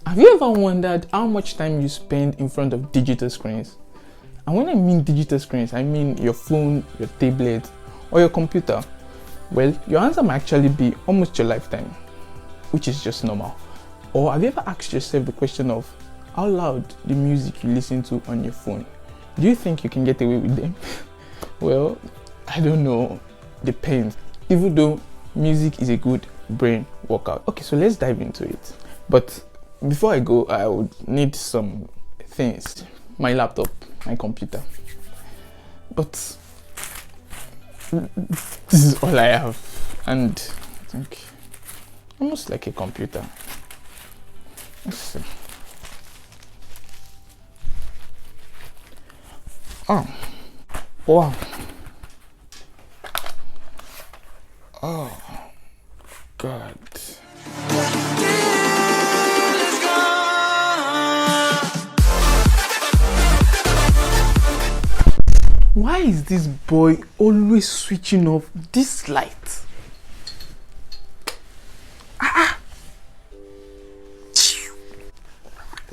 Have you ever wondered how much time you spend in front of digital screens? And when I mean digital screens, I mean your phone, your tablet, or your computer. Well, your answer might actually be almost your lifetime, which is just normal. Or have you ever asked yourself the question of how loud the music you listen to on your phone? Do you think you can get away with them? Well, I don't know. Depends. Even though music is a good brain workout. Okay, so let's dive into it. But before I go, I would need some things. My laptop, my computer. But this is all I have. And I think almost like a computer. Let's see. Oh, wow. Oh, God. Why is this boy always switching off this light?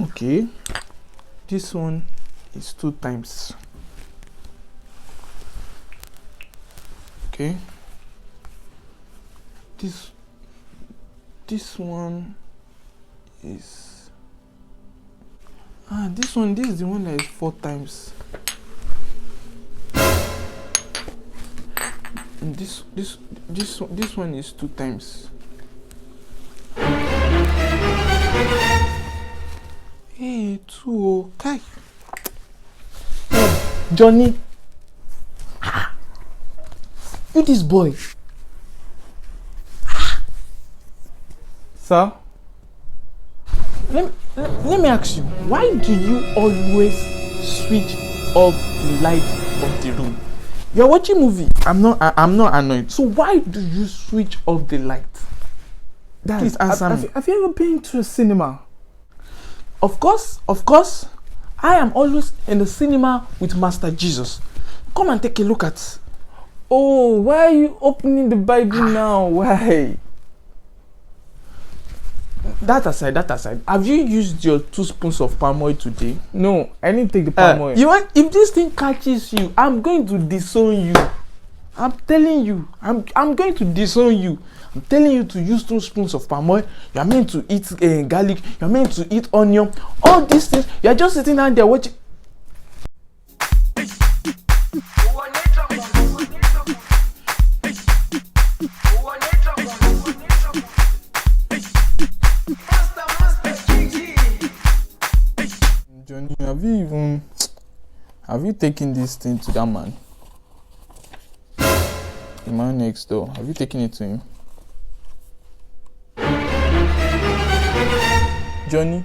Okay, this one is 2 times. Okay, this one is this is the one that is 4 times. And this one is 2 times. Hey, 2 okay. Hey, Johnny. You this boy. Sir, let me ask you, why do you always switch off the light of the room? You're watching movie. I'm not annoyed. So why do you switch off the light? Dad, please answer me. Have you ever been to a cinema? Of course. I am always in the cinema with Master Jesus. Come and take a look at. Oh, why are you opening the Bible now? Why? That aside, have you used your 2 spoons of palm oil today? No, I didn't take the palm oil. If this thing catches you, I'm going to disown you. I'm telling you, I'm going to disown you. I'm telling you to use 2 spoons of palm oil. You are meant to eat garlic. You are meant to eat onion. All these things, you are just sitting down there watching. Johnny, have you taken this thing to that man? The man next door. Have you taken it to him? Johnny?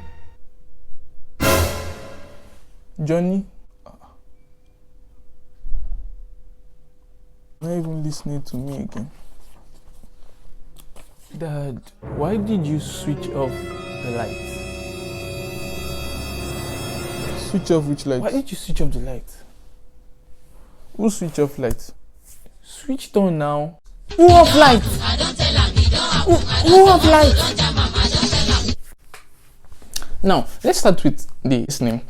Not even listening to me again. Dad, why did you switch off the light? Switch off which light? Why did you switch off the light? Who switch off light? Switched on now. Who off light? Who off light? Now, let's start with the listening.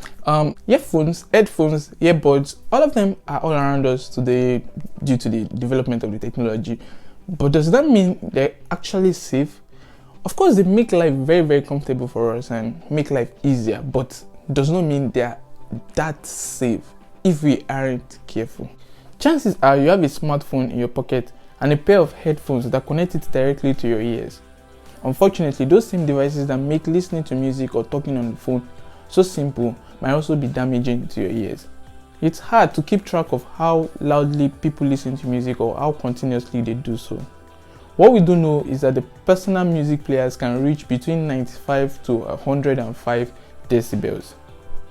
Earphones, headphones, earbuds, all of them are all around us today due to the development of the technology. But does that mean they're actually safe? Of course, they make life very, very comfortable for us and make life easier, but does not mean they're that safe if we aren't careful. Chances are you have a smartphone in your pocket and a pair of headphones that connect it directly to your ears. Unfortunately, those same devices that make listening to music or talking on the phone so simple might also be damaging to your ears. It's hard to keep track of how loudly people listen to music or how continuously they do so. What we do know is that the personal music players can reach between 95 to 105 decibels.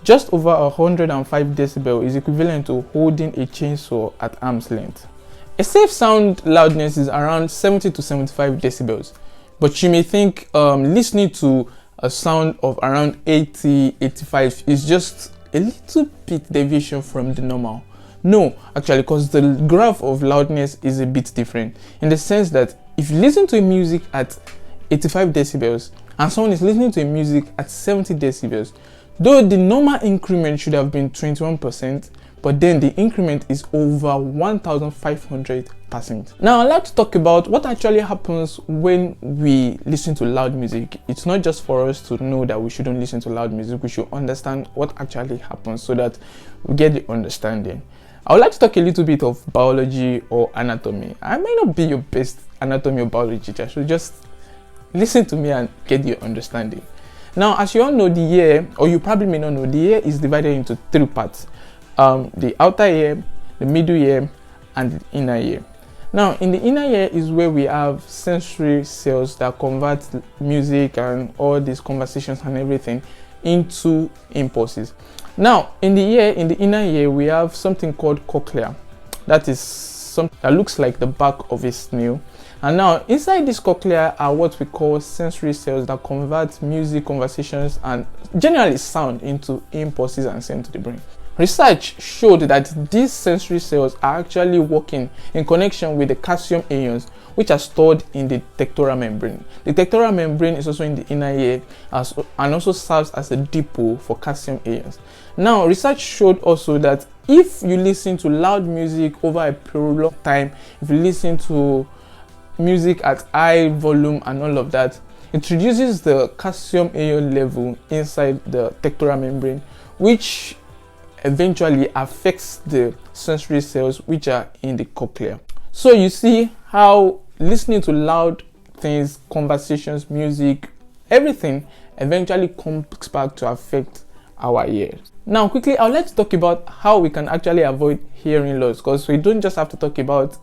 Just over 105 decibel is equivalent to holding a chainsaw at arm's length. A safe sound loudness is around 70 to 75 decibels, but you may think listening to a sound of around 80-85 is just a little bit deviation from the normal. No, actually, because the graph of loudness is a bit different in the sense that if you listen to music at 85 decibels and someone is listening to a music at 70 decibels, though the normal increment should have been 21%, but then the increment is over 1,500%. Now I'd like to talk about what actually happens when we listen to loud music. It's not just for us to know that we shouldn't listen to loud music, we should understand what actually happens so that we get the understanding. I would like to talk a little bit of biology or anatomy. I may not be your best anatomy or biology teacher, so just listen to me and get your understanding. Now, as you all know, the ear, or you probably may not know, the ear is divided into three parts. The outer ear, the middle ear, and the inner ear. Now, in the inner ear is where we have sensory cells that convert music and all these conversations and everything into impulses. Now, in the inner ear, we have something called cochlea. That is something that looks like the back of a snail. And now, inside this cochlea are what we call sensory cells that convert music, conversations, and generally sound into impulses and sent to the brain. Research showed that these sensory cells are actually working in connection with the calcium ions, which are stored in the tectorial membrane. The tectorial membrane is also in the inner ear and also serves as a depot for calcium ions. Now, research showed also that if you listen to loud music over a prolonged time, if you listen to music at high volume and all of that, it reduces the calcium ion level inside the tectorial membrane, which eventually affects the sensory cells which are in the cochlea. So you see how listening to loud things, conversations, music, everything eventually comes back to affect our ears. Now quickly, I would like to talk about how we can actually avoid hearing loss, because we don't just have to talk about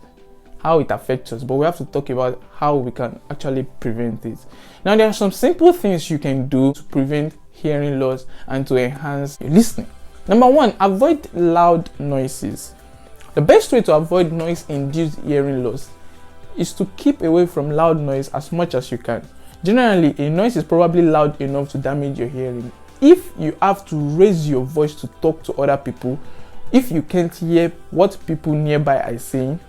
how it affects us, but we have to talk about how we can actually prevent it. Now there are some simple things you can do to prevent hearing loss and to enhance your listening. Number one, avoid loud noises. The best way to avoid noise-induced hearing loss is to keep away from loud noise as much as you can. Generally, a noise is probably loud enough to damage your hearing. If you have to raise your voice to talk to other people, if you can't hear what people nearby are saying,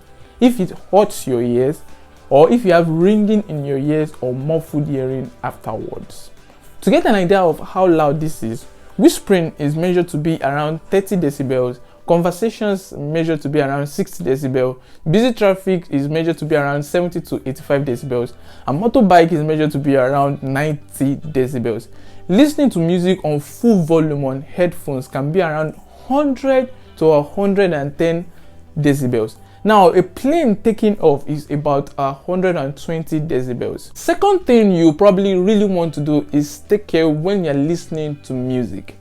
if it hurts your ears, or if you have ringing in your ears or muffled hearing afterwards. To get an idea of how loud this is, whispering is measured to be around 30 decibels, conversations measured to be around 60 decibels, busy traffic is measured to be around 70 to 85 decibels, and motorbike is measured to be around 90 decibels. Listening to music on full volume on headphones can be around 100 to 110 decibels. Now, a plane taking off is about 120 decibels. Second thing you probably really want to do is take care when you're listening to music.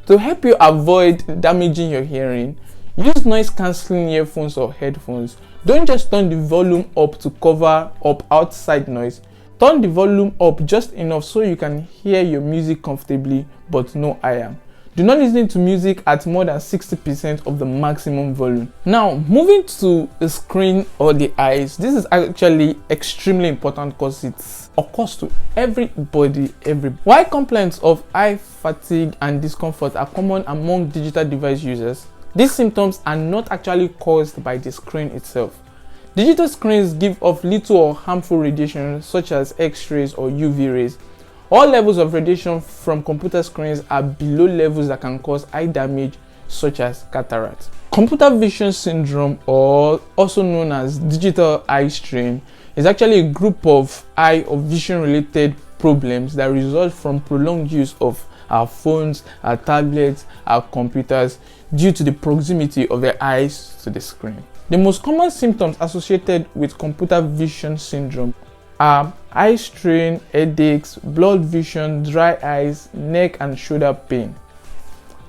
To help you avoid damaging your hearing, use noise cancelling earphones or headphones. Don't just turn the volume up to cover up outside noise. Turn the volume up just enough so you can hear your music comfortably, but no higher. Do not listen to music at more than 60% of the maximum volume. Now, moving to the screen or the eyes, this is actually extremely important because it occurs to everybody. While complaints of eye fatigue and discomfort are common among digital device users, these symptoms are not actually caused by the screen itself. Digital screens give off little or harmful radiation such as X-rays or UV rays. All levels of radiation from computer screens are below levels that can cause eye damage such as cataract. Computer vision syndrome, or also known as digital eye strain, is actually a group of eye or vision related problems that result from prolonged use of our phones, our tablets, our computers due to the proximity of the eyes to the screen. The most common symptoms associated with computer vision syndrome are eye strain, headaches, blurred vision, dry eyes, neck and shoulder pain.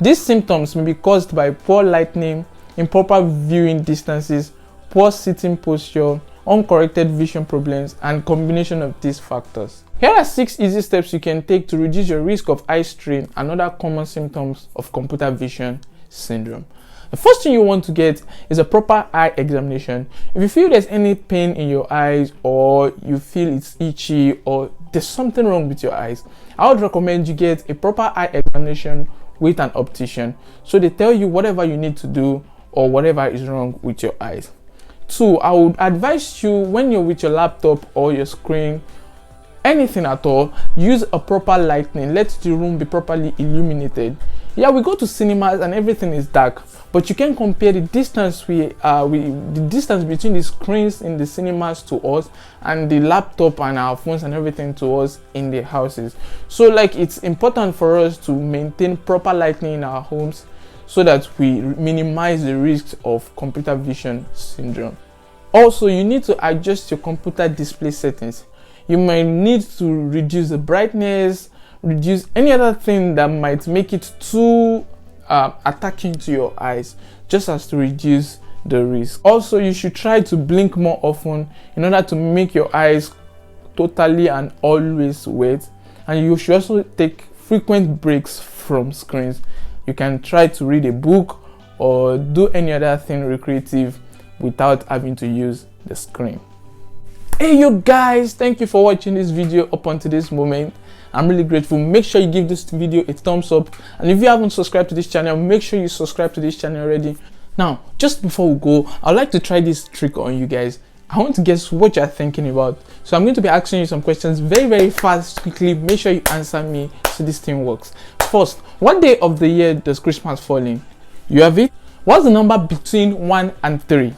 These symptoms may be caused by poor lighting, improper viewing distances, poor sitting posture, uncorrected vision problems, and combination of these factors. Here are 6 easy steps you can take to reduce your risk of eye strain and other common symptoms of computer vision syndrome. The first thing you want to get is a proper eye examination. If you feel there's any pain in your eyes, or you feel it's itchy, or there's something wrong with your eyes, I would recommend you get a proper eye examination with an optician, so they tell you whatever you need to do or whatever is wrong with your eyes. 2, I would advise you, when you're with your laptop or your screen, anything at all, use a proper lighting. Let the room be properly illuminated. Yeah, we go to cinemas and everything is dark, but you can compare the distance the distance between the screens in the cinemas to us and the laptop and our phones and everything to us in the houses. So like, it's important for us to maintain proper lighting in our homes so that we minimize the risks of computer vision syndrome. Also, you need to adjust your computer display settings. You might need to reduce the brightness, reduce any other thing that might make it too attacking to your eyes, just as to reduce the risk. Also, you should try to blink more often in order to make your eyes totally and always wet. And you should also take frequent breaks from screens. You can try to read a book or do any other thing recreative without having to use the screen. Hey you guys, thank you for watching this video up until this moment. I'm really grateful. Make sure you give this video a thumbs up, and if you haven't subscribed to this channel, make sure you subscribe to this channel already. Now, just before we go, I'd like to try this trick on you guys. I want to guess what you're thinking about, so I'm going to be asking you some questions very fast, quickly. Make sure you answer me so this thing works. First, what day of the year does Christmas fall in? You have it? What's the number between 1 and 3?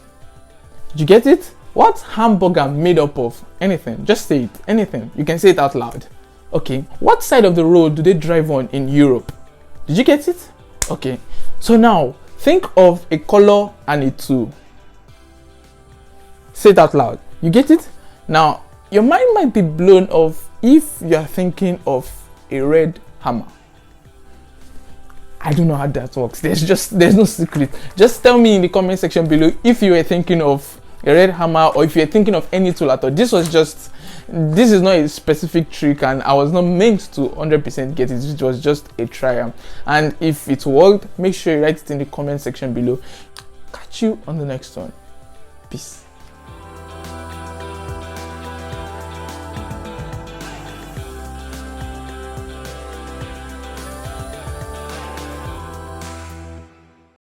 Did you get it? What's hamburger made up of? Anything. Just say it. Anything. You can say it out loud. Okay. What side of the road do they drive on in Europe? Did you get it? Okay. So now, think of a color and a tool. Say it out loud. You get it? Now, your mind might be blown off if you are thinking of a red hammer. I don't know how that works. There's no secret. Just tell me in the comment section below if you were thinking of a red hammer or if you're thinking of any tool at all. This is not a specific trick, and I was not meant to 100% get it. It was just a trial, and if it worked, make sure you write it in the comment section below. Catch you on the next one. Peace.